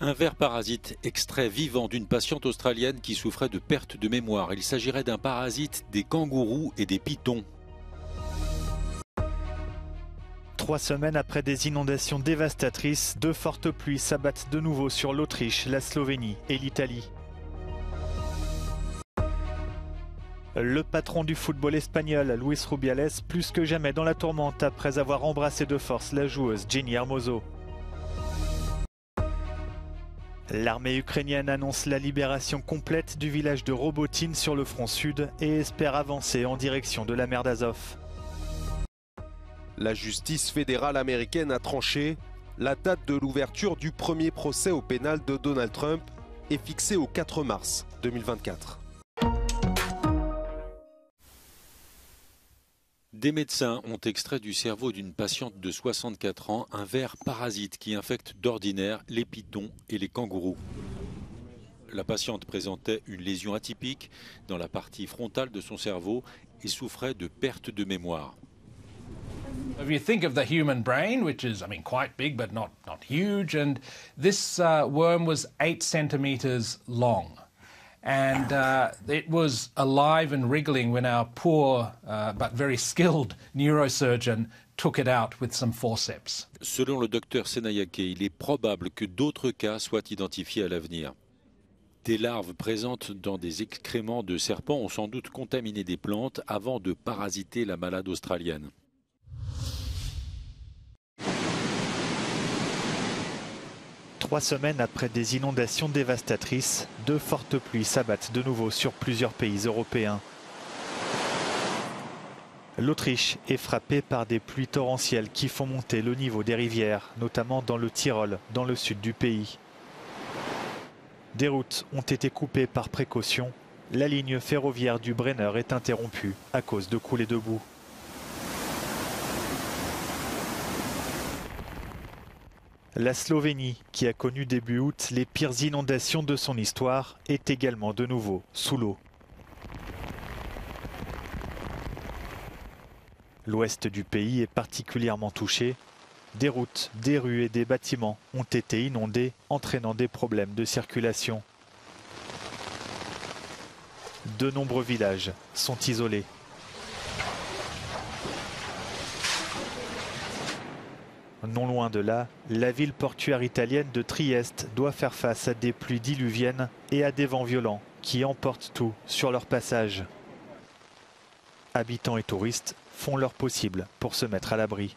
Un ver parasite extrait vivant d'une patiente australienne qui souffrait de perte de mémoire. Il s'agirait d'un parasite des kangourous et des pitons. 3 semaines après des inondations dévastatrices, de fortes pluies s'abattent de nouveau sur l'Autriche, la Slovénie et l'Italie. Le patron du football espagnol, Luis Rubiales, plus que jamais dans la tourmente après avoir embrassé de force la joueuse Jenni Hermoso. L'armée ukrainienne annonce la libération complète du village de Robotine sur le front sud et espère avancer en direction de la mer d'Azov. La justice fédérale américaine a tranché. La date de l'ouverture du premier procès au pénal de Donald Trump est fixée au 4 mars 2024. Des médecins ont extrait du cerveau d'une patiente de 64 ans un ver parasite qui infecte d'ordinaire les pitons et les kangourous. La patiente présentait une lésion atypique dans la partie frontale de son cerveau et souffrait de perte de mémoire. If you think of the human brain, which is, quite big but not huge, and this worm was 8 centimeters long. And it was alive and wriggling when our poor but very skilled neurosurgeon took it out with some forceps. Selon le docteur Senayake, il est probable que d'autres cas soient identifiés à l'avenir. Des larves présentes dans des excréments de serpents ont sans doute contaminé des plantes avant de parasiter la malade australienne. 3 semaines après des inondations dévastatrices, de fortes pluies s'abattent de nouveau sur plusieurs pays européens. L'Autriche est frappée par des pluies torrentielles qui font monter le niveau des rivières, notamment dans le Tyrol, dans le sud du pays. Des routes ont été coupées par précaution. La ligne ferroviaire du Brenner est interrompue à cause de coulées de boue. La Slovénie, qui a connu début août les pires inondations de son histoire, est également de nouveau sous l'eau. L'ouest du pays est particulièrement touché. Des routes, des rues et des bâtiments ont été inondés, entraînant des problèmes de circulation. De nombreux villages sont isolés. Non loin de là, la ville portuaire italienne de Trieste doit faire face à des pluies diluviennes et à des vents violents qui emportent tout sur leur passage. Habitants et touristes font leur possible pour se mettre à l'abri.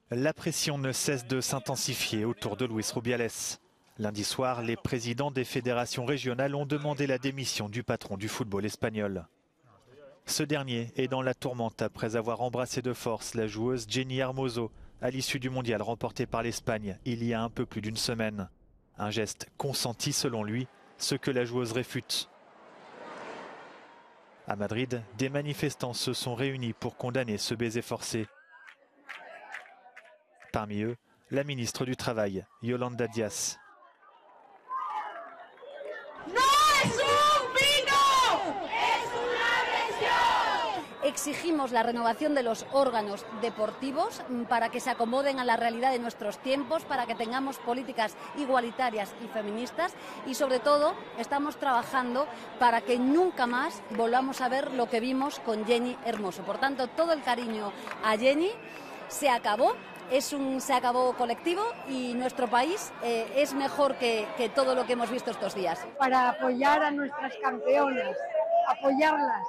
La pression ne cesse de s'intensifier autour de Luis Rubiales. Lundi soir, les présidents des fédérations régionales ont demandé la démission du patron du football espagnol. Ce dernier est dans la tourmente après avoir embrassé de force la joueuse Jenni Hermoso à l'issue du mondial remporté par l'Espagne il y a un peu plus d'une semaine. Un geste consenti selon lui, ce que la joueuse réfute. À Madrid, des manifestants se sont réunis pour condamner ce baiser forcé. Parmi eux, la ministre du Travail, Yolanda Díaz. Exigimos la renovación de los órganos deportivos para que se acomoden a la realidad de nuestros tiempos, para que tengamos políticas igualitarias y feministas y sobre todo estamos trabajando para que nunca más volvamos a ver lo que vimos con Jenni Hermoso. Por tanto, todo el cariño a Jenni. Se acabó, se acabó colectivo y nuestro país es mejor que todo lo que hemos visto estos días. Para apoyar a nuestras campeonas, apoyarlas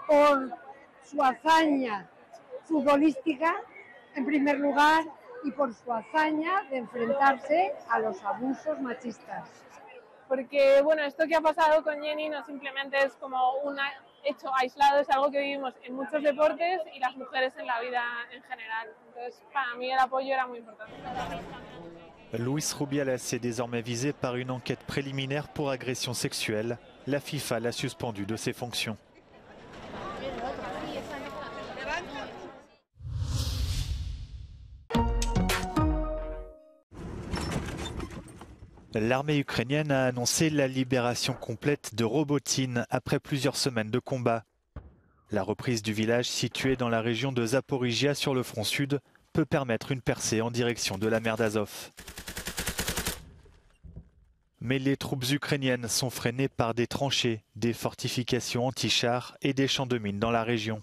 por su hazaña futbolística, en primer lugar, y por su hazaña de enfrentarse a los abusos machistas. Porque, esto que ha pasado con Jenni no simplemente es como un hecho aislado, es algo que vivimos en muchos deportes y las mujeres en la vida en general. Entonces, para mí el apoyo era muy importante. Luis Rubiales est désormais visé par une enquête préliminaire pour agression sexuelle. La FIFA l'a suspendu de ses fonctions. L'armée ukrainienne a annoncé la libération complète de Robotine après plusieurs semaines de combat. La reprise du village situé dans la région de Zaporizhia sur le front sud peut permettre une percée en direction de la mer d'Azov. Mais les troupes ukrainiennes sont freinées par des tranchées, des fortifications anti-chars et des champs de mines dans la région.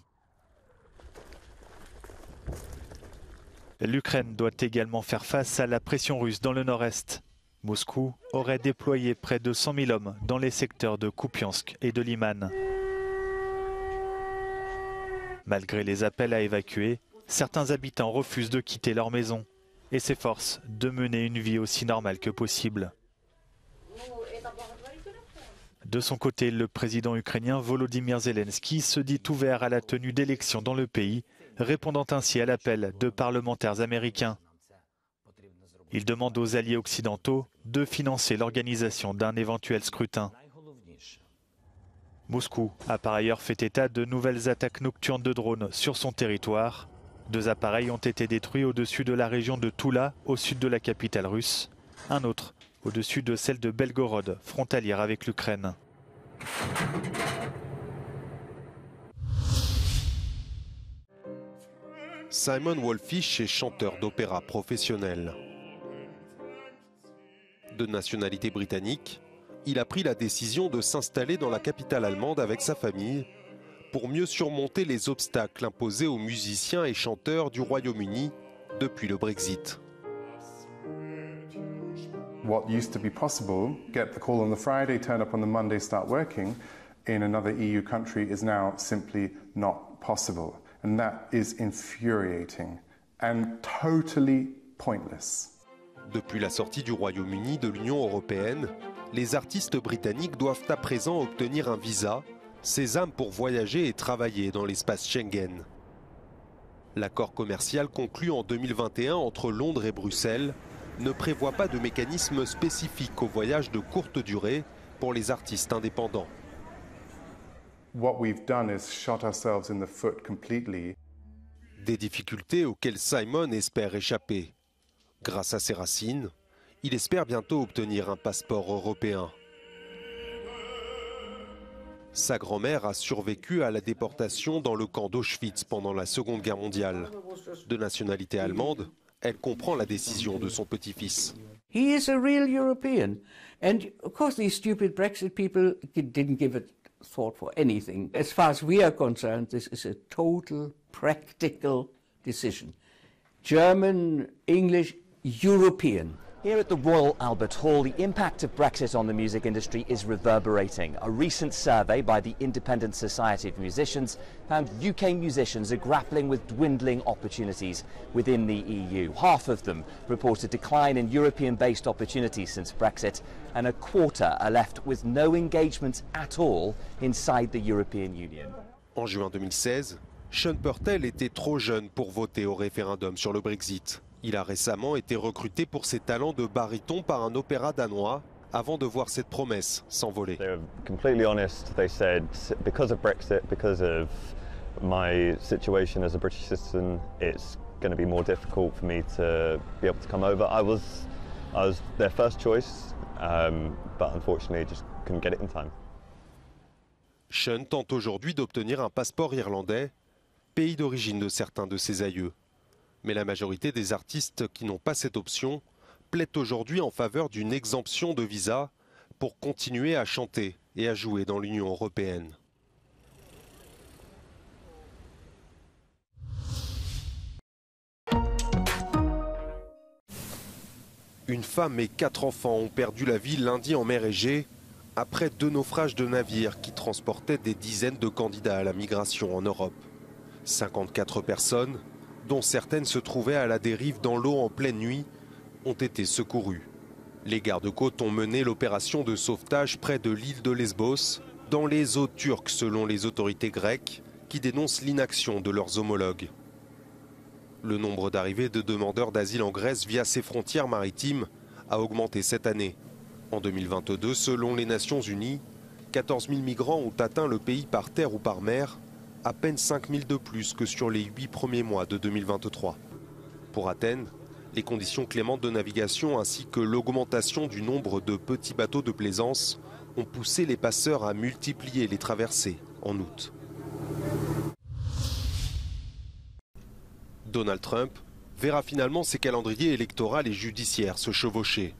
L'Ukraine doit également faire face à la pression russe dans le nord-est. Moscou aurait déployé près de 100 000 hommes dans les secteurs de Kupiansk et de Liman. Malgré les appels à évacuer, certains habitants refusent de quitter leur maison et s'efforcent de mener une vie aussi normale que possible. De son côté, le président ukrainien Volodymyr Zelensky se dit ouvert à la tenue d'élections dans le pays, répondant ainsi à l'appel de parlementaires américains. Il demande aux alliés occidentaux de financer l'organisation d'un éventuel scrutin. Moscou a par ailleurs fait état de nouvelles attaques nocturnes de drones sur son territoire. 2 appareils ont été détruits au-dessus de la région de Toula, au sud de la capitale russe. Un autre au-dessus de celle de Belgorod, frontalière avec l'Ukraine. Simon Wolfish est chanteur d'opéra professionnel. De nationalité britannique, il a pris la décision de s'installer dans la capitale allemande avec sa famille pour mieux surmonter les obstacles imposés aux musiciens et chanteurs du Royaume-Uni depuis le Brexit. What used to be possible, get the call on the Friday, turn up on the Monday, start working, in another EU country is now simply not possible. And that is infuriating and totally pointless. Depuis la sortie du Royaume-Uni de l'Union européenne, les artistes britanniques doivent à présent obtenir un visa, sésame pour voyager et travailler dans l'espace Schengen. L'accord commercial conclu en 2021 entre Londres et Bruxelles ne prévoit pas de mécanisme spécifique au voyage de courte durée pour les artistes indépendants. What we've done is shot ourselves in the foot completely. Des difficultés auxquelles Simon espère échapper. Grâce à ses racines, il espère bientôt obtenir un passeport européen. Sa grand-mère a survécu à la déportation dans le camp d'Auschwitz pendant la Seconde Guerre mondiale. De nationalité allemande, elle comprend la décision de son petit-fils. He is a real European. And of course these stupid Brexit people didn't give a thought for anything. As far as we are concerned, this is a total practical decision. German, English, European. Here at the Royal Albert Hall, the impact of Brexit on the music industry is reverberating. A recent survey by the Independent Society of Musicians found UK musicians are grappling with dwindling opportunities within the EU. Half of them report a decline in European-based opportunities since Brexit, and a quarter are left with no engagement at all inside the European Union. En juin 2016, Sean Purtell était trop jeune pour voter au référendum sur le Brexit. Il a récemment été recruté pour ses talents de baryton par un opéra danois avant de voir cette promesse s'envoler. They were completely honest. They said, because of Brexit, because of my situation as a British citizen, it's going to be more difficult for me to be able to come over. I was their first choice, but unfortunately, I just couldn't get it in time. Sean tente aujourd'hui d'obtenir un passeport irlandais, pays d'origine de certains de ses aïeux. Mais la majorité des artistes qui n'ont pas cette option plaident aujourd'hui en faveur d'une exemption de visa pour continuer à chanter et à jouer dans l'Union européenne. Une femme et 4 enfants ont perdu la vie lundi en mer Égée après 2 naufrages de navires qui transportaient des dizaines de candidats à la migration en Europe. 54 personnes, dont certaines se trouvaient à la dérive dans l'eau en pleine nuit, ont été secourues. Les gardes-côtes ont mené l'opération de sauvetage près de l'île de Lesbos, dans les eaux turques selon les autorités grecques, qui dénoncent l'inaction de leurs homologues. Le nombre d'arrivées de demandeurs d'asile en Grèce via ses frontières maritimes a augmenté cette année. En 2022, selon les Nations Unies, 14 000 migrants ont atteint le pays par terre ou par mer, à peine 5 000 de plus que sur les 8 premiers mois de 2023. Pour Athènes, les conditions clémentes de navigation ainsi que l'augmentation du nombre de petits bateaux de plaisance ont poussé les passeurs à multiplier les traversées en août. Donald Trump verra finalement ses calendriers électoraux et judiciaires se chevaucher.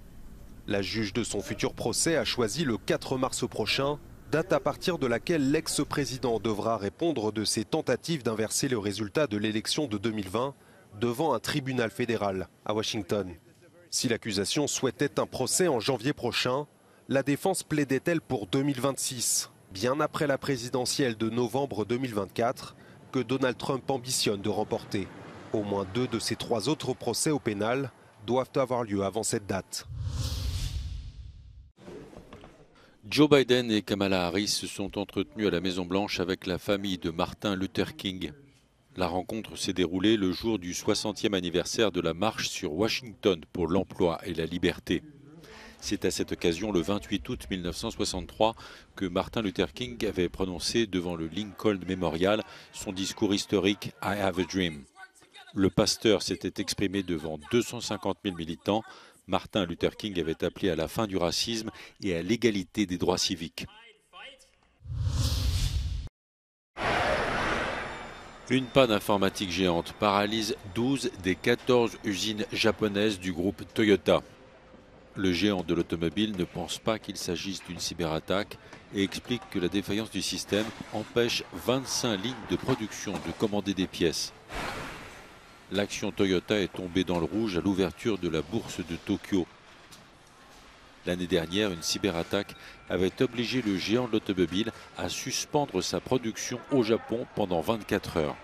La juge de son futur procès a choisi le 4 mars prochain, date à partir de laquelle l'ex-président devra répondre de ses tentatives d'inverser le résultat de l'élection de 2020 devant un tribunal fédéral à Washington. Si l'accusation souhaitait un procès en janvier prochain, la défense plaidait-elle pour 2026, bien après la présidentielle de novembre 2024 que Donald Trump ambitionne de remporter. Au moins 2 de ses 3 autres procès au pénal doivent avoir lieu avant cette date. Joe Biden et Kamala Harris se sont entretenus à la Maison-Blanche avec la famille de Martin Luther King. La rencontre s'est déroulée le jour du 60e anniversaire de la marche sur Washington pour l'emploi et la liberté. C'est à cette occasion, le 28 août 1963, que Martin Luther King avait prononcé devant le Lincoln Memorial son discours historique « I have a dream ». Le pasteur s'était exprimé devant 250 000 militants. Martin Luther King avait appelé à la fin du racisme et à l'égalité des droits civiques. Une panne informatique géante paralyse 12 des 14 usines japonaises du groupe Toyota. Le géant de l'automobile ne pense pas qu'il s'agisse d'une cyberattaque et explique que la défaillance du système empêche 25 lignes de production de commander des pièces. L'action Toyota est tombée dans le rouge à l'ouverture de la bourse de Tokyo. L'année dernière, une cyberattaque avait obligé le géant de l'automobile à suspendre sa production au Japon pendant 24 heures.